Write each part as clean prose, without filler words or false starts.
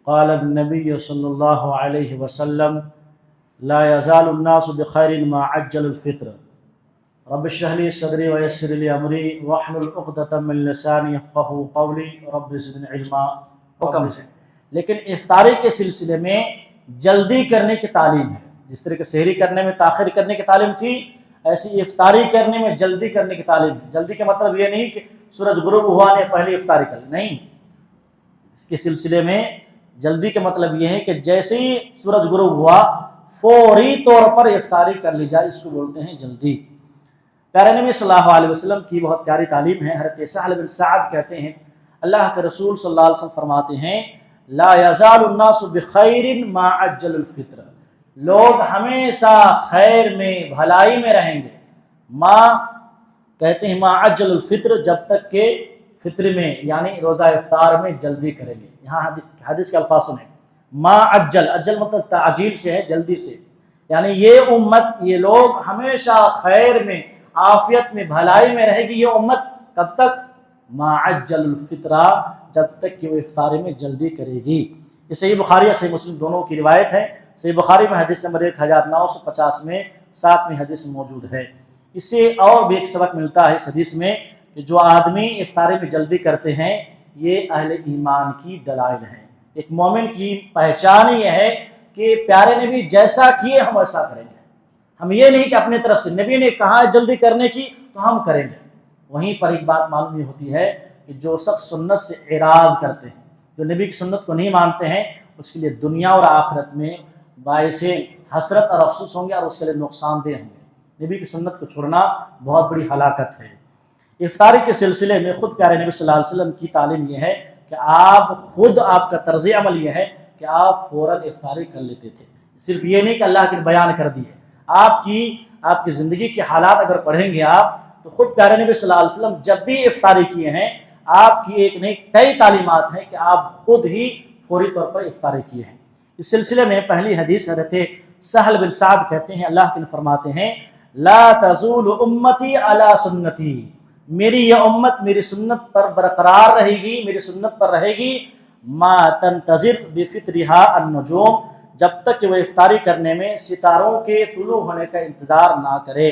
قال النبی صلی اللہ علیہ وسلم لا يزال الناس بخير ما عجل الفطر رب اشرح لي صدري ويسر لي امری واحلل عقدۃ من لسانی یفقهوا قولی رب زدنی علما۔ حکم ہے لیکن افطاری کے سلسلے میں جلدی کرنے کی تعلیم ہے۔ جس طرح کہ سحری کرنے میں تاخیر کرنے کی تعلیم تھی، ایسی افطاری کرنے میں جلدی کرنے کی تعلیم ہے۔ جلدی کا مطلب یہ نہیں کہ سورج غروب ہوا نے پہلے افطاری کر لی، نہیں۔ اس کے سلسلے میں جلدی کا مطلب یہ ہے کہ جیسے ہی سورج غروب ہوا فوری طور پر افطاری کر لی جائے، اس کو بولتے ہیں جلدی۔ پیارے نبی صلی اللہ علیہ وسلم کی بہت پیاری تعلیم ہے۔ حضرت سہل بن سعد کہتے ہیں اللہ کے رسول صلی اللہ علیہ وسلم فرماتے ہیں لا یزال الناس بخیر ما عجل الفطر، لوگ ہمیشہ خیر میں بھلائی میں رہیں گے۔ ما کہتے ہیں ما عجل الفطر، جب تک کہ فطر میں یعنی روزہ افطار میں جلدی کریں گے۔ یہاں حدیث کے الفاظ سنیں، ما عجل، عجل مطلب تعجیل سے ہے، جلدی سے، یعنی یہ امت، یہ لوگ ہمیشہ خیر میں عافیت میں بھلائی میں رہے گی یہ امت، کب تک؟ ما عجل الفطرہ، جب تک کہ وہ افطاری میں جلدی کرے گی۔ یہ صحیح بخاری اور صحیح مسلم دونوں کی روایت ہے۔ صحیح بخاری میں حدیث نمبر 1950 میں 7ویں حدیث موجود ہے۔ اس سے اور بھی ایک سبق ملتا ہے اس حدیث میں کہ جو آدمی افطاری میں جلدی کرتے ہیں یہ اہل ایمان کی دلائل ہیں۔ ایک مومن کی پہچان یہ ہے کہ پیارے نبی جیسا کیے ہم ویسا کریں گے۔ ہم یہ نہیں کہ اپنے طرف سے نبی نے کہا جلدی کرنے کی تو ہم کریں گے۔ وہیں پر ایک بات معلوم ہوتی ہے کہ جو شخص سنت سے اعراض کرتے ہیں، جو نبی کی سنت کو نہیں مانتے ہیں، اس کے لیے دنیا اور آخرت میں باعث حسرت اور افسوس ہوں گے اور اس کے لیے نقصان دہ ہوں گے۔ نبی کی سنت کو چھوڑنا بہت بڑی ہلاکت ہے۔ افطاری کے سلسلے میں خود پیارے نبی صلی اللہ علیہ وسلم کی تعلیم یہ ہے کہ آپ کا طرز عمل یہ ہے کہ آپ فوراً افطاری کر لیتے تھے۔ صرف یہ نہیں کہ اللہ کے بیان کر دیے، آپ کی زندگی کے حالات اگر پڑھیں گے آپ تو خود پیارے نبی صلی اللہ علیہ وسلم جب بھی افطاری کیے ہیں، آپ کی ایک نہیں کئی تعلیمات ہیں کہ آپ خود ہی فوری طور پر افطاری کیے ہیں۔ اس سلسلے میں پہلی حدیث حضرت سہل بن سعد کہتے ہیں اللہ کے نبی فرماتے ہیں لا تزول امتی علی سنتی، میری یہ امت میری سنت پر برقرار رہے گی، میری سنت پر رہے گی ما تنتظر بفطرها النجوم، جب تک کہ وہ افطاری کرنے میں ستاروں کے طلوع ہونے کا انتظار نہ کرے۔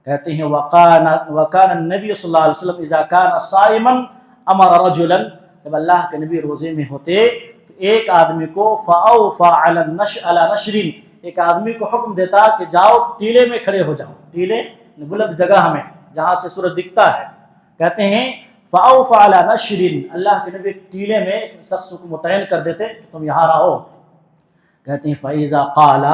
کہتے ہیں وکان النبی صلی اللہ علیہ وسلم اذا کان صائما امر رجلا، جب اللہ کے نبی روزے میں ہوتے تو ایک آدمی کو فاوفى علی نشر، ایک آدمی کو حکم دیتا کہ جاؤ ٹیلے میں کھڑے ہو جاؤ، ٹیلے بلند جگہ ہمیں جہاں سے سورج دکھتا ہے۔ کہتے ہیں فاوفى علی نشر، اللہ کے نبی ٹیلے میں ایک شخص کو متعین کر دیتے کہ تم یہاں رہو۔ کہتے ہیں فَإِذَا قَالَ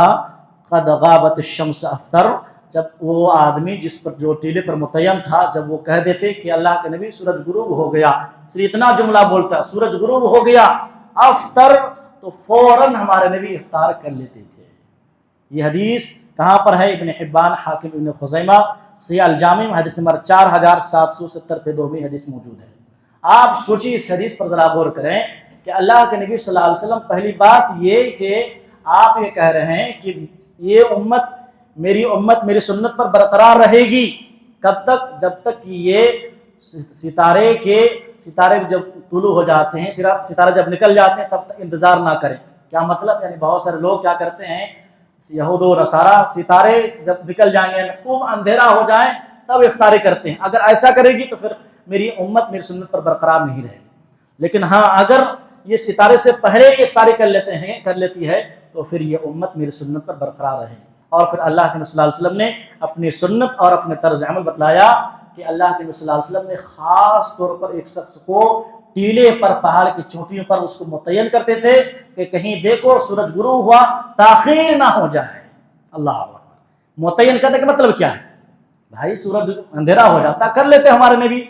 قَدْ غَابَتِ الشَّمْسُ أَفْطَرَ، جب وہ آدمی جس پر جو ٹیلے پر متعین تھا جب وہ کہہ دیتے کہ اللہ کے نبی سورج غروب ہو گیا، صرف اتنا جملہ بولتا سورج غروب ہو گیا افطر، تو فوراً ہمارے نبی افطار کر لیتے تھے۔ یہ حدیث کہاں پر ہے؟ ابن حبان، حاکم، ابن خزیمہ، صحیح الجامع میں حدیث نمبر 4770 پہ 2ویں حدیث موجود ہے۔ آپ سوچیے اس حدیث پر ذرا غور کریں کہ اللہ کے نبی صلی اللہ علیہ وسلم پہلی بات یہ کہ آپ یہ کہہ رہے ہیں کہ یہ امت میری سنت پر برقرار رہے گی، کب تک؟ جب تک کہ یہ ستارے جب طلوع ہو جاتے ہیں، ستارے جب نکل جاتے ہیں تب تک انتظار نہ کریں۔ کیا مطلب؟ یعنی بہت سارے لوگ کیا کرتے ہیں، یہود و نصارہ ستارے جب نکل جائیں گے خوب اندھیرا ہو جائیں تب افطاری کرتے ہیں۔ اگر ایسا کرے گی تو پھر میری امت میری سنت پر برقرار نہیں رہے گی۔ لیکن ہاں اگر یہ ستارے سے پہلے افطاری کر لیتی ہے تو پھر یہ امت میری سنت پر برقرار رہے گی۔ اور پھر اللہ کے نبی صلی اللہ علیہ وسلم نے اپنی سنت اور اپنے طرز عمل بتلایا کہ اللہ کے نبی صلی اللہ علیہ وسلم نے خاص طور پر ایک شخص کو ٹیلے پر پہاڑ کی چوٹیوں پر اس کو متعین کرتے تھے کہ کہیں دیکھو سورج غروب ہوا تاخیر نہ ہو جائے۔ اللہ اکبر۔ متعین کرنے کا مطلب کیا ہے؟ بھائی سورج اندھیرا ہو جاتا کر لیتے ہمارے نبی،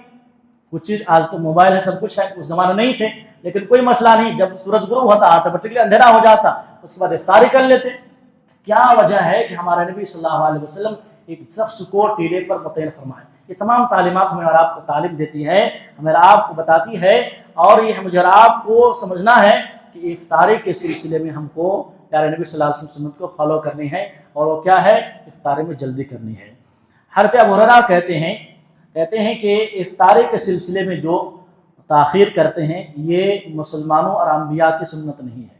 کچھ چیز آج تو موبائل ہے سب کچھ ہے، اس زمانے نہیں تھے، لیکن کوئی مسئلہ نہیں، جب سورج غروب ہوتا آٹومیٹکلی اندھیرا ہو جاتا، اس کے بعد افطاری کر لیتے۔ کیا وجہ ہے کہ ہمارے نبی صلی اللہ علیہ وسلم ایک شخص کو ٹیلے پر متعین فرمائے؟ یہ تمام تعلیمات ہمیں اور آپ کو تعلیم دیتی ہے، ہمیں اور آپ کو بتاتی ہے، اور یہ مجھے اور آپ کو سمجھنا ہے کہ افطاری کے سلسلے میں ہم کو پیارے نبی صلی اللہ علیہ وسلم سنت کو فالو کرنی ہے، اور وہ کیا ہے؟ افطاری میں جلدی کرنی ہے۔ حضرت ابو ہریرہ کہتے ہیں کہ افطاری کے سلسلے میں جو تاخیر کرتے ہیں، یہ مسلمانوں اور انبیاء کی سنت نہیں ہے،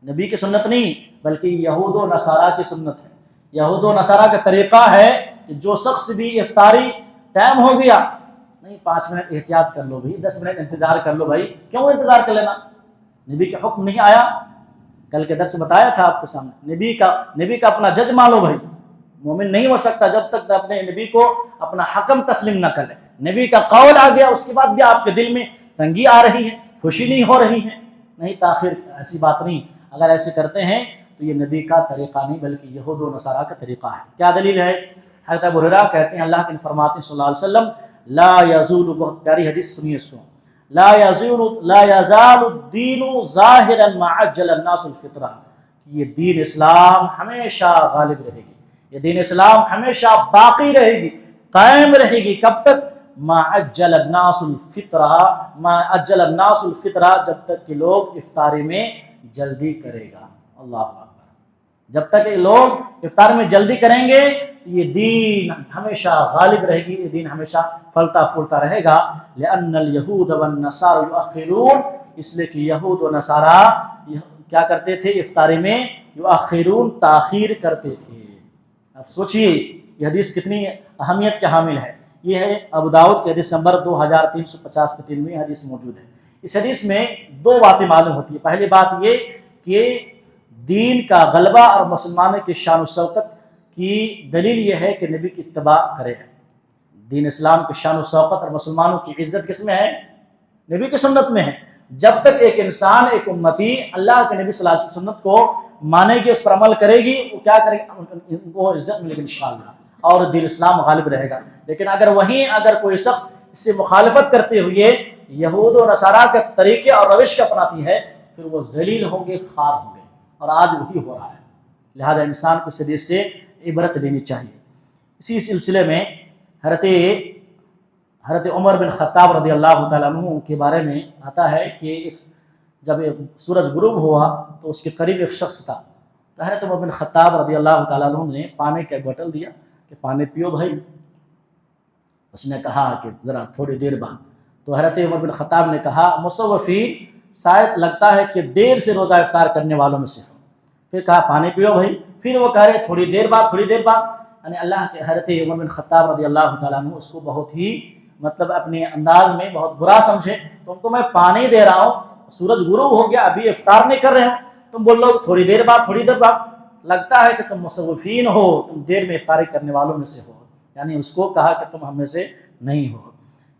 نبی کی سنت نہیں بلکہ یہود و نصارہ کی سنت ہے۔ یہود و نصارہ کا طریقہ ہے کہ جو شخص بھی افطاری ٹائم ہو گیا، نہیں 5 منٹ احتیاط کر لو بھائی، 10 منٹ انتظار کر لو بھائی، کیوں انتظار کر لینا؟ نبی کا حکم نہیں آیا؟ کل کے درس بتایا تھا آپ کے سامنے، نبی کا اپنا جج مان لو بھائی۔ مومن نہیں ہو سکتا جب تک اپنے نبی کو اپنا حکم تسلیم نہ کر لے۔ نبی کا قول آ گیا، اس کے بعد بھی آپ کے دل میں تنگی آ رہی ہے، خوشی نہیں ہو رہی ہے، نہیں تاخیر، ایسی بات نہیں۔ اگر ایسے کرتے ہیں تو یہ نبی کا طریقہ نہیں بلکہ یہود و نصارہ کا طریقہ ہے۔ کیا دلیل ہے؟ حضرت ابو ہریرہ کہتے ہیں اللہ کے فرماتے ہیں صلی اللہ علیہ وسلم، لا یزول، بہت پیاری حدیث سنیے اس کو، لا یزال الدین ظاہرا ما عجل الناس الفطرہ، یہ دین اسلام ہمیشہ غالب رہے گی، یہ دین اسلام ہمیشہ باقی رہے گی، قائم رہے گی، کب تک؟ ما عجل الناس الفطرہ، جب تک کہ لوگ افطاری میں جلدی کرے گا۔ اللہ اکبر، جب تک کہ لوگ افطار میں جلدی کریں گے تو یہ دین ہمیشہ غالب رہے گی، یہ دین ہمیشہ پھلتا پھولتا رہے گا۔ لأن اليہود والنصارى یؤخرون، اس لیے کہ یہود و نصارہ کیا کرتے تھے؟ افطاری میں یؤخرون، تاخیر کرتے تھے۔ اب سوچئے یہ حدیث کتنی اہمیت کے حامل ہے۔ یہ ہے ابو داؤد کی حدیث نمبر 2350 کی 3ویں حدیث موجود ہے۔ اس حدیث میں 2 باتیں معلوم ہوتی ہیں۔ پہلی بات یہ کہ دین کا غلبہ اور مسلمانوں کی شان و شوکت کی دلیل یہ ہے کہ نبی کی اتباع کرے۔ دین اسلام کی شان و شوکت اور مسلمانوں کی عزت کس میں ہے؟ نبی کی سنت میں ہے۔ جب تک ایک انسان، ایک امتی اللہ کے نبی صلی اللہ علیہ وسلم سنت کو مانے گی، اس پر عمل کرے گی، وہ کیا کرے گی؟ وہ عزت ملے گی انشاءاللہ، اور دین اسلام غالب رہے گا۔ لیکن اگر کوئی شخص اس سے مخالفت کرتے ہوئے یہود و نصارہ کے طریقے اور روش کا اپناتی ہے، پھر وہ ذلیل ہوں گے، خوار ہوں گے، اور آج وہی ہو رہا ہے۔ لہذا انسان کو اس حدیث سے عبرت لینی چاہیے۔ اسی سلسلے میں حضرت عمر بن خطاب رضی اللہ تعالیٰ عنہ کے بارے میں آتا ہے کہ جب سورج غروب ہوا تو اس کے قریب ایک شخص تھا، تو حضرت عمر بن خطاب رضی اللہ تعالیٰ عنہ نے پانی کا بوتل دیا کہ پانی پیو بھائی۔ اس نے کہا کہ ذرا تھوڑی دیر بعد، تو حضرت عمر بن خطاب نے کہا مصوفین، شاید لگتا ہے کہ دیر سے روزہ افطار کرنے والوں میں سے ہو۔ پھر کہا پانی پیو بھائی، پھر وہ کہہ رہے تھوڑی دیر بعد، یعنی اللہ کے حضرت عمر بن خطاب رضی اللہ تعالیٰ عنہ اس کو بہت ہی اپنے انداز میں بہت برا سمجھے۔ تم کو میں پانی دے رہا ہوں، سورج غروب ہو گیا، ابھی افطار نہیں کر رہے ہو، تم بول رہے ہو تھوڑی دیر بعد، لگتا ہے کہ تم مصوفین ہو، تم دیر میں افطاری کرنے والوں میں سے ہو، یعنی اس کو کہا کہ تم ہم میں سے نہیں ہو۔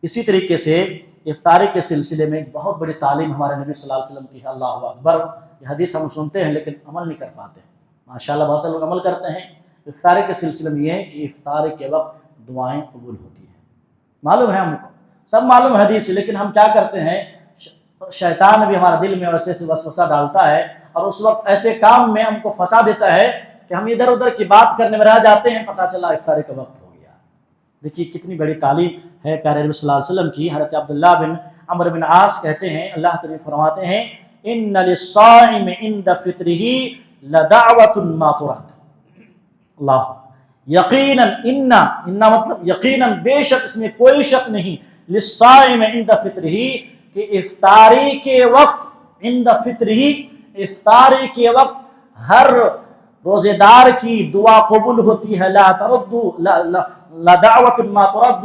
اسی طریقے سے افطاری کے سلسلے میں ایک بہت بڑی تعلیم ہمارے نبی صلی اللہ علیہ وسلم کی ہے۔ اللہ اکبر، یہ حدیث ہم سنتے ہیں لیکن عمل نہیں کر پاتے۔ ماشاءاللہ بہت سے لوگ عمل کرتے ہیں۔ افطاری کے سلسلے میں یہ ہے کہ افطاری کے وقت دعائیں قبول ہوتی ہیں، معلوم ہے ہم کو، سب معلوم ہے حدیث، لیکن ہم کیا کرتے ہیں؟ شیطان بھی ہمارے دل میں ویسے وسوسہ ڈالتا ہے، اور اس وقت ایسے کام میں ہم کو پھنسا دیتا ہے کہ ہم ادھر ادھر کی بات کرنے میں رہ جاتے ہیں، پتہ چلا افطاری کا وقت ہو گیا۔ دیکھیے کتنی بڑی تعلیم ہے پیارے نبی صلی اللہ علیہ وسلم کی۔ حضرت عبداللہ بن عمرو بن عاص کہتے ہیں، اللہ کے نبی فرماتے ہیں، ان للصائم عند فطرہ لدعوۃ ما ترد۔ اللہ، یقیناً، ان مطلب یقیناً، بے شک، اس میں کوئی شک نہیں، للصائم عند فطرہ، کہ افطاری کے وقت، عند فطرہ، افطاری کے وقت ہر روزے دار کی دعا قبول ہوتی ہے۔ لا دعوت ما ترد،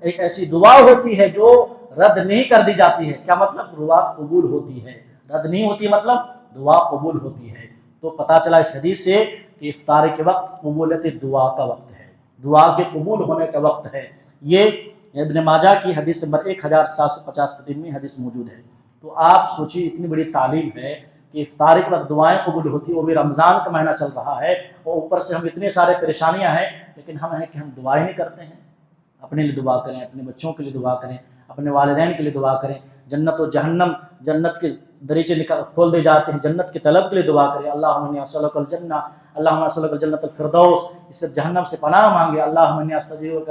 ایک ایسی دعا ہوتی ہے جو رد نہیں کر دی جاتی ہے۔ کیا مطلب؟ دعا قبول ہوتی ہے، رد نہیں ہوتی، مطلب دعا قبول ہوتی ہے۔ تو پتہ چلا اس حدیث سے کہ افطاری کے وقت قبولیت دعا کا وقت ہے، دعا کے قبول ہونے کا وقت ہے۔ یہ ابن ماجہ کی حدیث نمبر 1750 میں حدیث موجود ہے۔ تو آپ سوچیے اتنی بڑی تعلیم ہے کہ افطاری کے وقت دعائیں قبول ہوتی ہیں، وہ بھی رمضان کا مہینہ چل رہا ہے، اور اوپر سے ہم اتنے سارے پریشانیاں ہیں، لیکن ہم ہیں کہ ہم دعائیں نہیں کرتے ہیں۔ اپنے لیے دعا کریں، اپنے بچوں کے لیے دعا کریں، اپنے والدین کے لیے دعا کریں، جنت و جہنم، جنت کے دریچے کھول دے جاتے ہیں، جنت کی طلب کے لیے دعا کریں۔ اللہم انی اسألک الجنہ، اللہم اسألک الجنت الفردوس، اس سے جہنم سے پناہ مانگے۔ اللہم انی استجیرک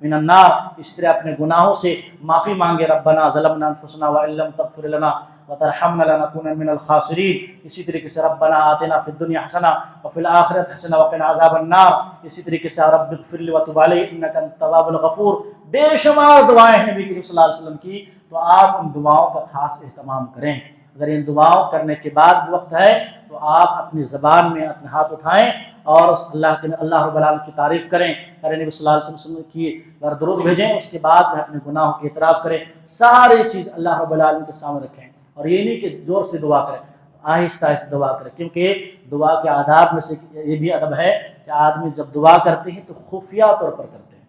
من النار، اس طرح اپنے گناہوں سے معافی مانگے۔ ربنا ظلمنا انفسنا وان لم تغفر لنا وترحمنا لنکونن من الخاسرین۔ اسی طریقے سے ربنا آتنا فی الدنیا حسنہ وفی الآخرۃ حسنہ وقنا عذاب النار۔ اسی طریقے سے رب اغفر لی وتب علی انک انت التواب الغفور۔ بے شمار دعائیں ہیں نبی کریم صلی اللہ علیہ وسلم کی، تو آپ ان دعاؤں کا خاص اہتمام کریں۔ اگر ان دعاؤں کرنے کے بعد وقت ہے تو آپ اپنی زبان میں اپنے ہاتھ اٹھائیں اور اللہ رب العالمین کی تعریف کریں، نبی صلی اللہ علیہ وسلم کی درود بھیجیں، اس کے بعد میں اپنے گناہوں کی اعتراف کریں، ساری چیز اللہ رب العالمین کے سامنے رکھیں، اور یہ نہیں کہ زور سے دعا کریں، آہستہ آہستہ دعا کریں، کیونکہ دعا کے آداب میں سے یہ بھی ادب ہے کہ آدمی جب دعا کرتے ہیں تو خفیہ طور پر کرتے ہیں،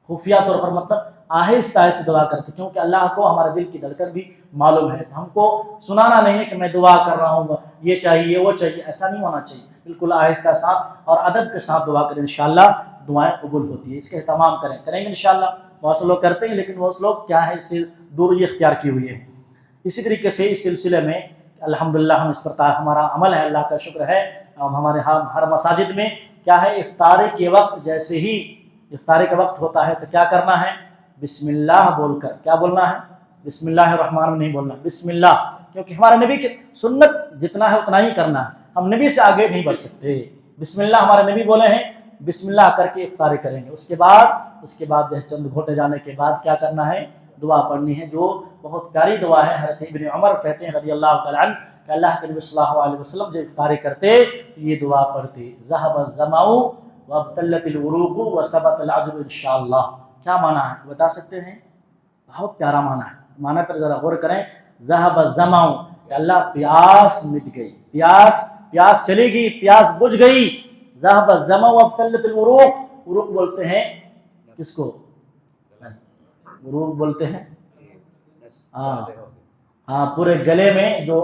خفیہ طور پر مطلب آہستہ آہستہ دعا کرتے ہیں، کیونکہ اللہ کو ہمارے دل کی دھڑکن بھی معلوم ہے، تو ہم کو سنانا نہیں ہے کہ میں دعا کر رہا ہوں یہ چاہیے وہ چاہیے، ایسا نہیں ہونا چاہیے، بالکل آہستہ ساتھ اور ادب کے ساتھ دعا کریں، انشاءاللہ دعائیں قبول ہوتی ہے، اس کا اہتمام کریں گے انشاءاللہ۔ بہت سے لوگ کرتے ہیں لیکن وہ لوگ کیا ہے اس سے دوری اختیار کی ہوئی ہے۔ اسی طریقے سے اس سلسلے میں الحمدللہ ہم اس پر ہمارا عمل ہے، اللہ کا شکر ہے، ہمارے ہر مساجد میں کیا ہے افطاری کے وقت جیسے ہی افطاری کا وقت ہوتا ہے تو کیا کرنا ہے، بسم اللہ بول کر، کیا بولنا ہے، بسم اللہ الرحمن الرحیم نہیں بولنا، بسم اللہ، کیونکہ ہمارے نبی کی سنت جتنا ہے اتنا ہی کرنا ہے، ہم نبی سے آگے نہیں بڑھ سکتے، بسم اللہ ہمارے نبی بولے ہیں، بسم اللہ کر کے افطاری کریں گے، اس کے بعد چند گھونٹے جانے کے بعد کیا کرنا ہے، دعا پڑھنی ہے، جو بہت پیاری دعا ہے۔ حضرت ابن عمر کہتے ہیں رضی اللہ تعالیٰ عنہ کہ اللہ کے نبی صلی اللہ علیہ وسلم جب افطاری کرتے تو یہ دعا پڑھتے، ذهب الظمأ وابتلت العروق وثبت الاجر انشاءاللہ۔ کیا معنی ہے بتا سکتے ہیں؟ بہت پیارا معنی ہے، معنی پر ذرا غور کریں، ذهب الظمأ کہ اللہ پیاس مٹ گئی، پیاس چلی گئی، پیاس بجھ گئی، ذهب الظمأ وابتلت العروق، عروق بولتے ہیں کس کو، عروق بولتے ہیں ہاں پورے گلے میں جو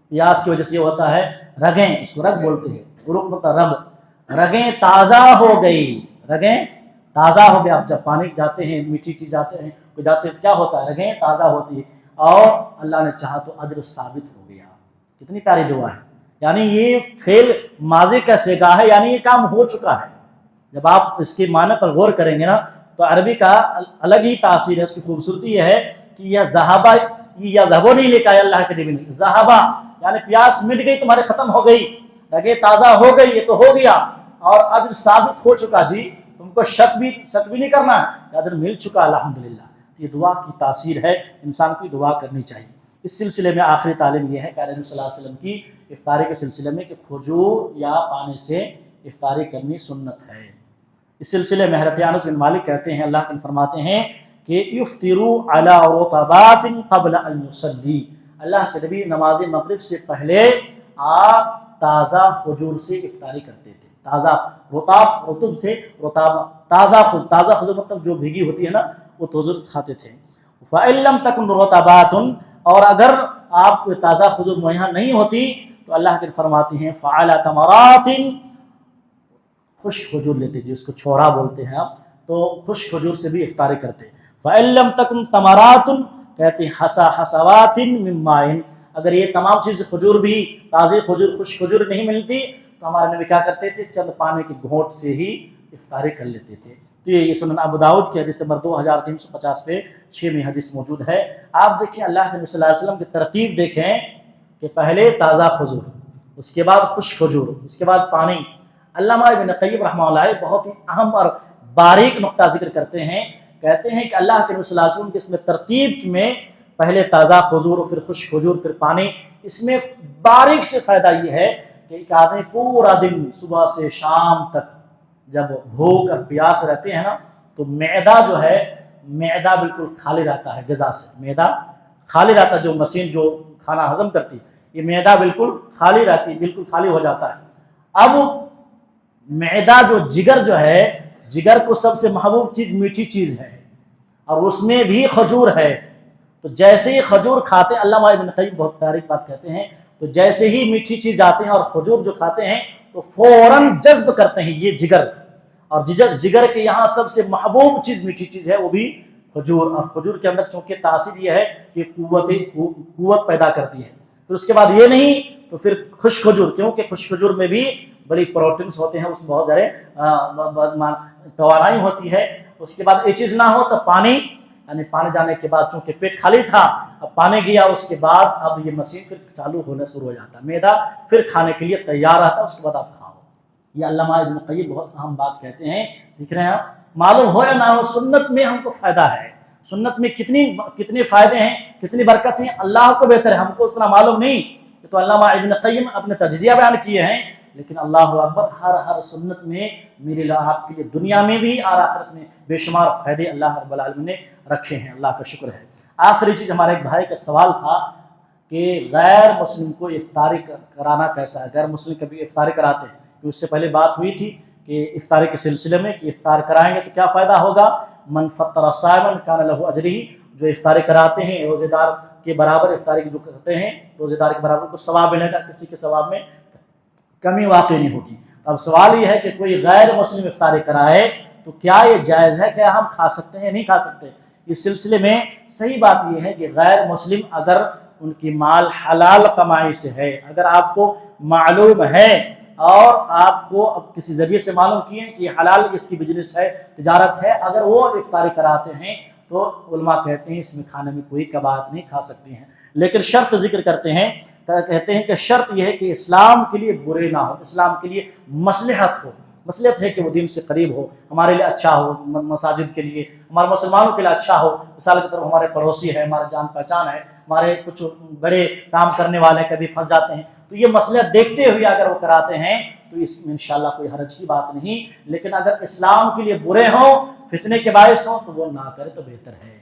پیاس کی وجہ سے یہ ہوتا ہے، رگیں، اس کو رگ بولتے ہیں، عروق مطلب رگ، رگیں تازہ ہو گئی، رگیں تازہ ہو گیا، آپ جب پانی جاتے ہیں میٹھی چیز جاتے ہیں تو کیا ہوتا ہے، رگیں تازہ ہوتی ہے، اور اللہ نے چاہا تو اجر ثابت ہو گیا۔ کتنی پیاری دعا ہے، یعنی یہ فعل ماضی کا صیغہ ہے، یعنی یہ کام ہو چکا ہے۔ جب آپ اس کے معنی پر غور کریں گے نا تو عربی کا الگ ہی تاثیر ہے، اس کی خوبصورتی یہ ہے کہ یہ ذہبہ، یا ذہبو نہیں لکھا ہے اللہ کے نبی نے، ذہبہ یعنی پیاس مٹ گئی تمہاری، ختم ہو گئی، رگیں تازہ ہو گئی، یہ تو ہو گیا، اور اجر ثابت ہو چکا، جی تم کو شک بھی نہیں کرنا ہے، اجر مل چکا الحمدللہ۔ یہ دعا کی تاثیر ہے، انسان کو دعا کرنی چاہیے۔ اس سلسلے میں آخری تعلیم یہ ہے کہ نبی صلی اللہ علیہ وسلم کی افطاری کے سلسلے میں کہ کھجور یا پانی سے افطاری کرنی سنت ہے۔ اس سلسلے میں حضرت انس بن مالک کہتے ہیں، اللہ کے فرماتے ہیں کہ یفطروا علی رطبات قبل ان یصلی، اللہ کے نبی نماز مغرب سے پہلے آپ تازہ کھجور سے افطاری کرتے تھے، تازہ رطب سے، تازہ کھجور مطلب جو بھیگی ہوتی ہے نا، وہ حضور کھاتے تھے۔ فَإِن لَمْ تَكُنْ رُطَبَاتٌ، اور اگر آپ کو تازہ کھجور مہیا نہیں ہوتی تو اللہ کے فرماتے ہیں فَعَلَى تَمَرَاتٍ، خشک کھجور لیتے، جس کو چھوڑا بولتے ہیں آپ، تو خشک کھجور سے بھی افطاری کرتے۔ فَإِن لَمْ تَكُنْ تَمَرَاتٌ، کہتے ہیں حَصَوَاتٍ مِّن مَّاءٍ، اگر یہ تمام چیز کھجور بھی، تازی کھجور، خشک کھجور نہیں ملتی تو ہمارے نبی کیا کرتے تھے، چند پانی کے گھونٹ سے ہی افطاری کر لیتے تھے۔ تو یہ سنن ابو داؤد کی حدیث نمبر 2350 پہ 6 میں حدیث موجود ہے۔ آپ دیکھیں اللہ کے نبی صلی اللہ علیہ وسلم کی ترتیب دیکھیں کہ پہلے تازہ کھجور، اس کے بعد خشک کھجور، اس کے بعد پانی۔ علامہ ابن قیم رحمہ اللہ بہت ہی اہم اور باریک نقطہ ذکر کرتے ہیں، کہتے ہیں کہ اللہ کے نبی صلی اللہ علیہ وسلم کی اس میں ترتیب میں پہلے تازہ کھجور، پھر خشک کھجور، پھر پانی، اس میں باریک سے فائدہ یہ ہے کہ ایک آدمی پورا دن صبح سے شام تک جب بھوک اور پیاس رہتے ہیں نا تو معدہ جو ہے، معدہ بالکل خالی رہتا ہے غذا سے، معدہ خالی رہتا ہے، جو مشین جو کھانا ہضم کرتی ہے یہ معدہ بالکل خالی رہتی ہے، بالکل خالی ہو جاتا ہے۔ اب معدہ جگر جو ہے، جگر کو سب سے محبوب چیز میٹھی چیز ہے، اور اس میں بھی کھجور ہے، تو جیسے ہی کھجور کھاتے ہیں، علامہ ابن قیم بہت پیاری بات کہتے ہیں، تو جیسے ہی میٹھی چیز جاتے ہیں اور کھجور جو کھاتے ہیں تو فوراً جذب کرتے ہیں یہ جگر، اور جگر کے یہاں سب سے محبوب چیز میٹھی چیز ہے وہ بھی کھجور، اور کھجور کے اندر چونکہ تاثیر یہ ہے کہ قوت پیدا کرتی ہے۔ پھر اس کے بعد یہ نہیں تو پھر خشک کھجور، کیونکہ خشک کھجور میں بھی بڑی پروٹینز ہوتے ہیں، اس میں بہت زیادہ توانائی ہوتی ہے۔ اس کے بعد یہ چیز نہ ہو تو پانی، یعنی پانی جانے کے بعد چونکہ پیٹ خالی تھا، اب پانی گیا، اس کے بعد اب یہ مشین پھر چالو ہونا شروع ہو جاتا ہے، معدہ پھر کھانے کے لیے تیار رہتا ہے، اس کے بعد آپ کھاؤ۔ یہ علامہ ابن قیم بہت اہم بات کہتے ہیں، دیکھ رہے ہیں آپ، معلوم ہو یا نہ ہو سنت میں ہم کو فائدہ ہے، سنت میں کتنے فائدے ہیں، کتنی برکت ہیں، اللہ کو بہتر ہے، ہم کو اتنا معلوم نہیں. یہ تو علامہ ابن قیم اپنے تجزیہ بیان کیے ہیں، لیکن اللہ اکبر، ہر سنت میں میرے لیے آپ کے لیے دنیا میں بھی اور آخرت میں بے شمار فائدے اللہ رب العالمین نے رکھے ہیں. اللہ کا شکر ہے. آخری چیز، ہمارے ایک بھائی کا سوال تھا کہ غیر مسلم کو افطاری کرانا کیسا ہے، غیر مسلم کبھی افطاری کراتے ہیں؟ اس سے پہلے بات ہوئی تھی کہ افطاری کے سلسلے میں کہ افطار کرائیں گے تو کیا فائدہ ہوگا. من فطر صائما کان له اجرہ، جو افطاری کراتے ہیں روزے دار کے برابر، افطاری جو کرتے ہیں روزے دار کے برابر کو ثواب ملے گا، کسی کے ثواب میں کمی واقع نہیں ہوگی. اب سوال یہ ہے کہ کوئی غیر مسلم افطاری کرائے تو کیا یہ جائز ہے، کیا ہم کھا سکتے ہیں یا نہیں کھا سکتے؟ اس سلسلے میں صحیح بات یہ ہے کہ غیر مسلم اگر ان کی مال حلال کمائی سے ہے، اگر آپ کو معلوم ہے اور آپ کو اب کسی ذریعے سے معلوم کیے کہ حلال اس کی بزنس ہے، تجارت ہے، اگر وہ افطاری کراتے ہیں تو علماء کہتے ہیں اس میں کھانے میں کوئی کباہت نہیں، کھا سکتی ہیں. لیکن شرط ذکر کرتے ہیں، کہتے ہیں کہ شرط یہ ہے کہ اسلام کے لیے برے نہ ہو، اسلام کے لیے مصلحت ہو. مصلحت ہے کہ وہ دین سے قریب ہو، ہمارے لیے اچھا ہو، مساجد کے لیے، ہمارے مسلمانوں کے لیے اچھا ہو. مثال کی طرف ہمارے پڑوسی ہے، ہمارے جان پہچان ہے، ہمارے کچھ بڑے کام کرنے والے کبھی پھنس جاتے ہیں، تو یہ مصلحت دیکھتے ہوئے اگر وہ کراتے ہیں تو اس میں انشاءاللہ کوئی حرج کی بات نہیں. لیکن اگر اسلام کے لیے برے ہوں، فتنے کے باعث ہوں، تو وہ نہ کرے تو بہتر ہے.